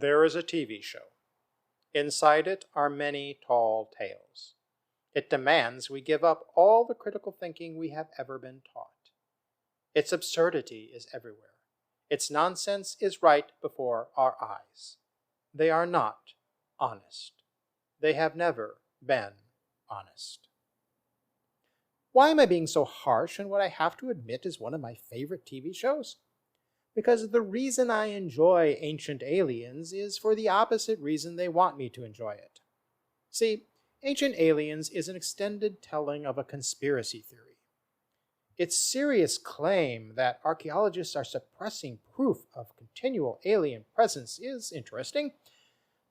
There is a TV show. Inside it are many tall tales. It demands we give up all the critical thinking we have ever been taught. Its absurdity is everywhere. Its nonsense is right before our eyes. They are not honest. They have never been honest. Why am I being so harsh on what I have to admit is one of my favorite TV shows? Because the reason I enjoy Ancient Aliens is for the opposite reason they want me to enjoy it. See, Ancient Aliens is an extended telling of a conspiracy theory. Its serious claim that archaeologists are suppressing proof of continual alien presence is interesting,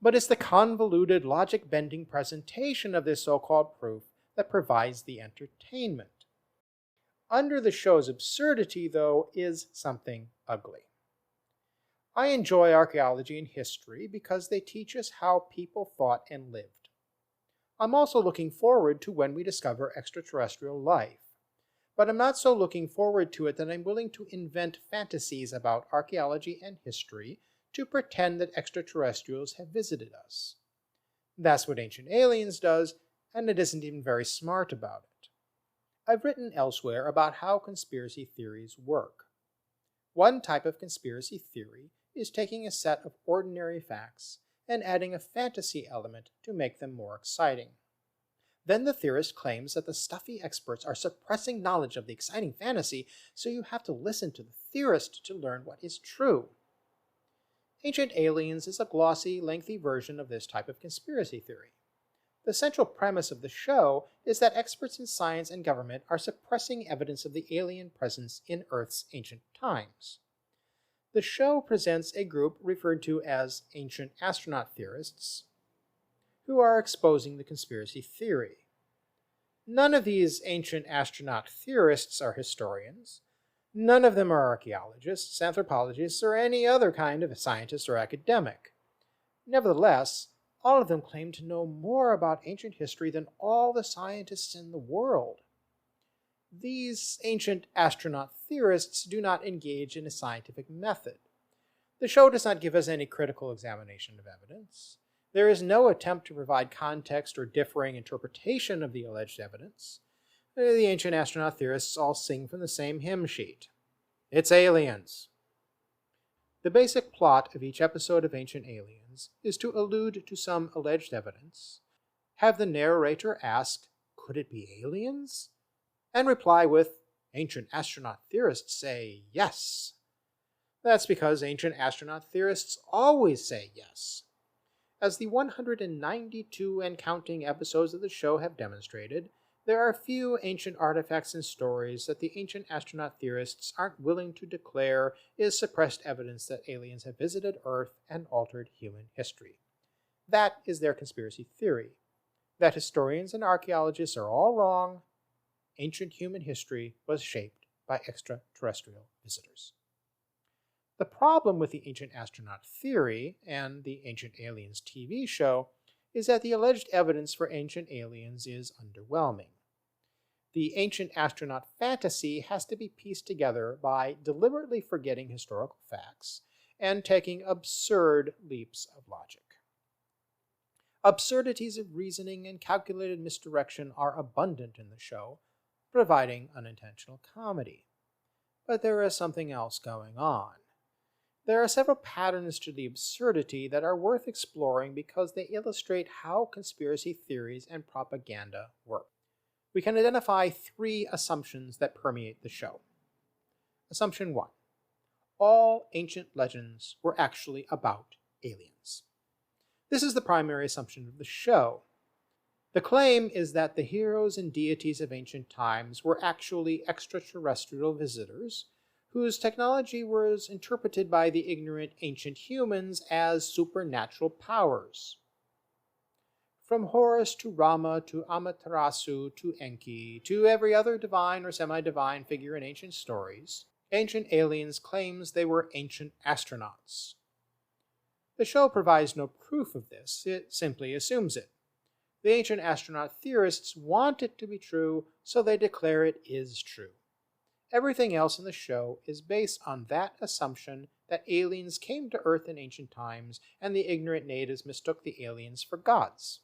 but it's the convoluted, logic-bending presentation of this so-called proof that provides the entertainment. Under the show's absurdity, though, is something ugly. I enjoy archaeology and history because they teach us how people thought and lived. I'm also looking forward to when we discover extraterrestrial life. But I'm not so looking forward to it that I'm willing to invent fantasies about archaeology and history to pretend that extraterrestrials have visited us. That's what Ancient Aliens does, and it isn't even very smart about it. I've written elsewhere about how conspiracy theories work. One type of conspiracy theory is taking a set of ordinary facts and adding a fantasy element to make them more exciting. Then the theorist claims that the stuffy experts are suppressing knowledge of the exciting fantasy, so you have to listen to the theorist to learn what is true. Ancient Aliens is a glossy, lengthy version of this type of conspiracy theory. The central premise of the show is that experts in science and government are suppressing evidence of the alien presence in Earth's ancient times. The show presents a group referred to as ancient astronaut theorists who are exposing the conspiracy theory. None of these ancient astronaut theorists are historians. None of them are archaeologists, anthropologists, or any other kind of scientist or academic. Nevertheless, all of them claim to know more about ancient history than all the scientists in the world. These ancient astronaut theorists do not engage in a scientific method. The show does not give us any critical examination of evidence. There is no attempt to provide context or differing interpretation of the alleged evidence. The ancient astronaut theorists all sing from the same hymn sheet. It's aliens. The basic plot of each episode of Ancient Aliens is to allude to some alleged evidence, have the narrator ask, "Could it be aliens?" and reply with, "Ancient astronaut theorists say yes." That's because ancient astronaut theorists always say yes. As the 192 and counting episodes of the show have demonstrated, there are few ancient artifacts and stories that the ancient astronaut theorists aren't willing to declare is suppressed evidence that aliens have visited Earth and altered human history. That is their conspiracy theory, that historians and archaeologists are all wrong. Ancient human history was shaped by extraterrestrial visitors. The problem with the ancient astronaut theory and the Ancient Aliens TV show is that the alleged evidence for ancient aliens is underwhelming. The ancient astronaut fantasy has to be pieced together by deliberately forgetting historical facts and taking absurd leaps of logic. Absurdities of reasoning and calculated misdirection are abundant in the show, providing unintentional comedy. But there is something else going on. There are several patterns to the absurdity that are worth exploring because they illustrate how conspiracy theories and propaganda work. We can identify 3 assumptions that permeate the show. Assumption 1. All ancient legends were actually about aliens. This is the primary assumption of the show. The claim is that the heroes and deities of ancient times were actually extraterrestrial visitors whose technology was interpreted by the ignorant ancient humans as supernatural powers. From Horus to Rama to Amaterasu to Enki to every other divine or semi-divine figure in ancient stories, Ancient Aliens claims they were ancient astronauts. The show provides no proof of this, it simply assumes it. The ancient astronaut theorists want it to be true, so they declare it is true. Everything else in the show is based on that assumption that aliens came to Earth in ancient times and the ignorant natives mistook the aliens for gods.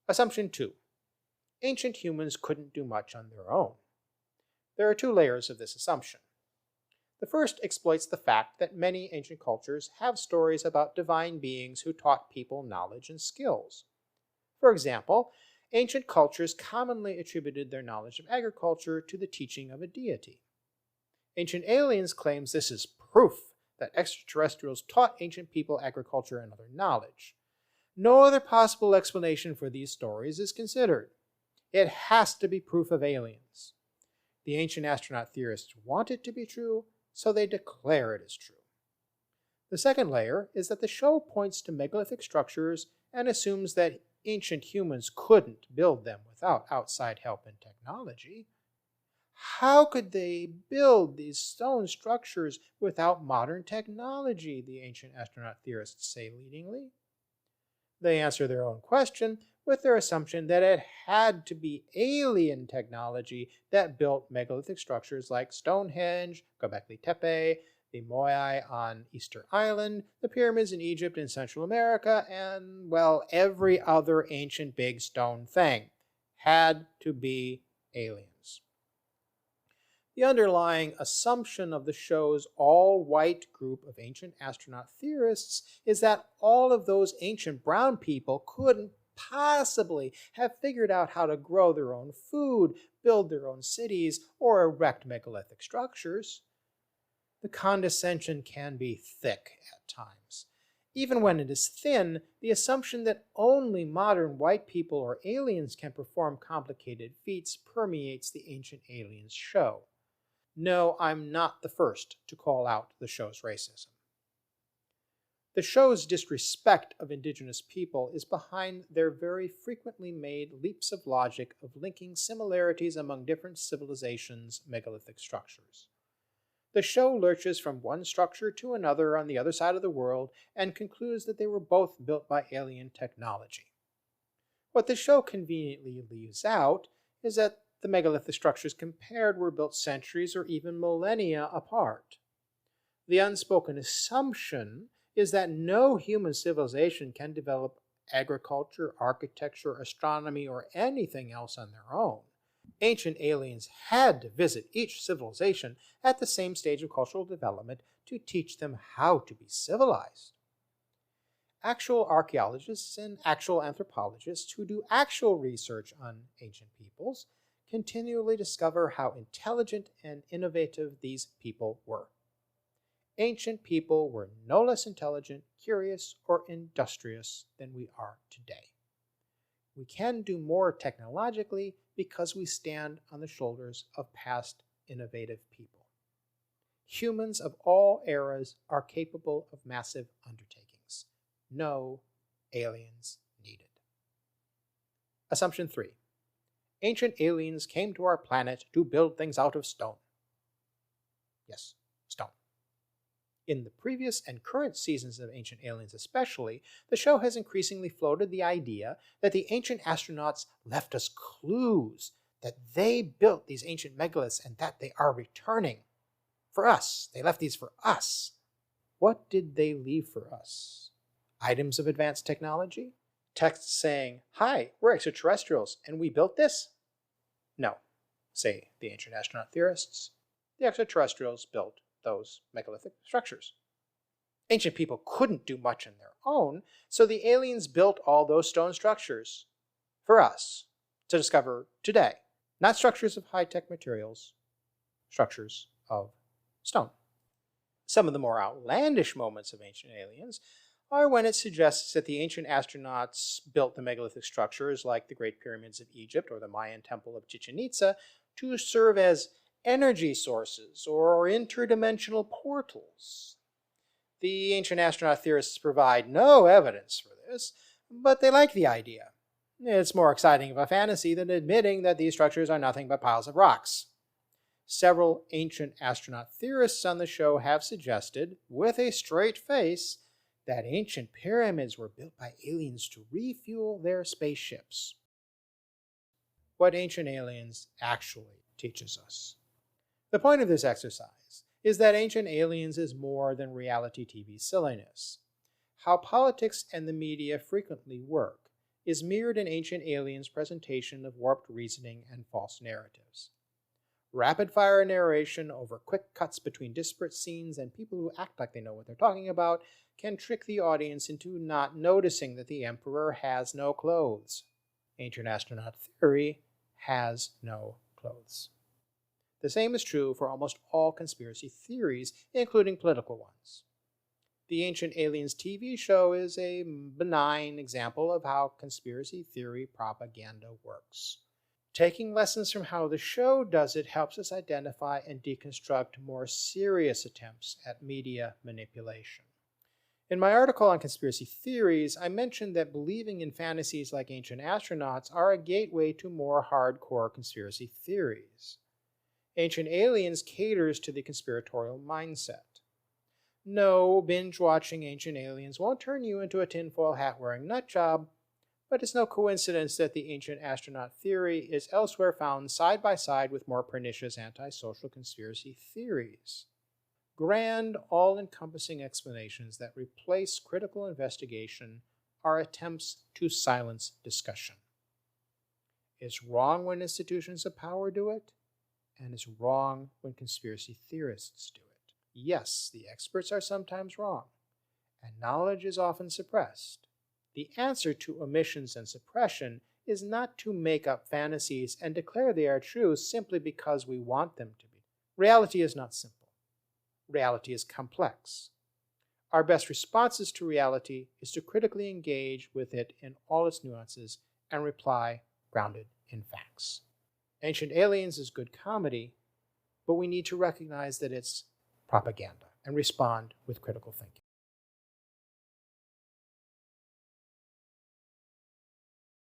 Assumption 2. Ancient humans couldn't do much on their own. There are two layers of this assumption. The first exploits the fact that many ancient cultures have stories about divine beings who taught people knowledge and skills. For example, ancient cultures commonly attributed their knowledge of agriculture to the teaching of a deity. Ancient Aliens claims this is proof that extraterrestrials taught ancient people agriculture and other knowledge. No other possible explanation for these stories is considered. It has to be proof of aliens. The ancient astronaut theorists want it to be true, so they declare it is true. The second layer is that the show points to megalithic structures and assumes that ancient humans couldn't build them without outside help and technology. How could they build these stone structures without modern technology, the ancient astronaut theorists say leadingly? They answer their own question with their assumption that it had to be alien technology that built megalithic structures like Stonehenge, Göbekli Tepe, the Moai on Easter Island, the pyramids in Egypt and Central America, and, well, every other ancient big stone thing. Had to be aliens. The underlying assumption of the show's all-white group of ancient astronaut theorists is that all of those ancient brown people couldn't possibly have figured out how to grow their own food, build their own cities, or erect megalithic structures. The condescension can be thick at times. Even when it is thin, the assumption that only modern white people or aliens can perform complicated feats permeates the Ancient Aliens show. No, I'm not the first to call out the show's racism. The show's disrespect of indigenous people is behind their very frequently made leaps of logic of linking similarities among different civilizations' megalithic structures. The show lurches from one structure to another on the other side of the world and concludes that they were both built by alien technology. What the show conveniently leaves out is that the megalithic structures compared were built centuries or even millennia apart. The unspoken assumption is that no human civilization can develop agriculture, architecture, astronomy, or anything else on their own. Ancient aliens had to visit each civilization at the same stage of cultural development to teach them how to be civilized. Actual archaeologists and actual anthropologists who do actual research on ancient peoples continually discover how intelligent and innovative these people were. Ancient people were no less intelligent, curious, or industrious than we are today. We can do more technologically because we stand on the shoulders of past innovative people. Humans of all eras are capable of massive undertakings. No aliens needed. Assumption 3. Ancient aliens came to our planet to build things out of stone. Yes, stone. In the previous and current seasons of Ancient Aliens especially, the show has increasingly floated the idea that the ancient astronauts left us clues, that they built these ancient megaliths and that they are returning. For us. They left these for us. What did they leave for us? Items of advanced technology? Texts saying, "Hi, we're extraterrestrials, and we built this?" No, say the ancient astronaut theorists. The extraterrestrials built those megalithic structures. Ancient people couldn't do much on their own, so the aliens built all those stone structures for us to discover today. Not structures of high-tech materials, structures of stone. Some of the more outlandish moments of Ancient Aliens are when it suggests that the ancient astronauts built the megalithic structures like the Great Pyramids of Egypt or the Mayan Temple of Chichen Itza to serve as energy sources or interdimensional portals. The ancient astronaut theorists provide no evidence for this, but they like the idea. It's more exciting of a fantasy than admitting that these structures are nothing but piles of rocks. Several ancient astronaut theorists on the show have suggested, with a straight face, that ancient pyramids were built by aliens to refuel their spaceships. What Ancient Aliens actually teaches us. The point of this exercise is that Ancient Aliens is more than reality TV silliness. How politics and the media frequently work is mirrored in Ancient Aliens' presentation of warped reasoning and false narratives. Rapid-fire narration over quick cuts between disparate scenes and people who act like they know what they're talking about can trick the audience into not noticing that the Emperor has no clothes. Ancient astronaut theory has no clothes. The same is true for almost all conspiracy theories, including political ones. The Ancient Aliens TV show is a benign example of how conspiracy theory propaganda works. Taking lessons from how the show does it helps us identify and deconstruct more serious attempts at media manipulation. In my article on conspiracy theories, I mentioned that believing in fantasies like ancient astronauts are a gateway to more hardcore conspiracy theories. Ancient Aliens caters to the conspiratorial mindset. No, binge-watching Ancient Aliens won't turn you into a tinfoil hat-wearing nutjob, but it's no coincidence that the ancient astronaut theory is elsewhere found side by side with more pernicious antisocial conspiracy theories. Grand, all-encompassing explanations that replace critical investigation are attempts to silence discussion. It's wrong when institutions of power do it, and it's wrong when conspiracy theorists do it. Yes, the experts are sometimes wrong, and knowledge is often suppressed. The answer to omissions and suppression is not to make up fantasies and declare they are true simply because we want them to be. Reality is not simple. Reality is complex. Our best responses to reality is to critically engage with it in all its nuances and reply grounded in facts. Ancient Aliens is good comedy, but we need to recognize that it's propaganda and respond with critical thinking.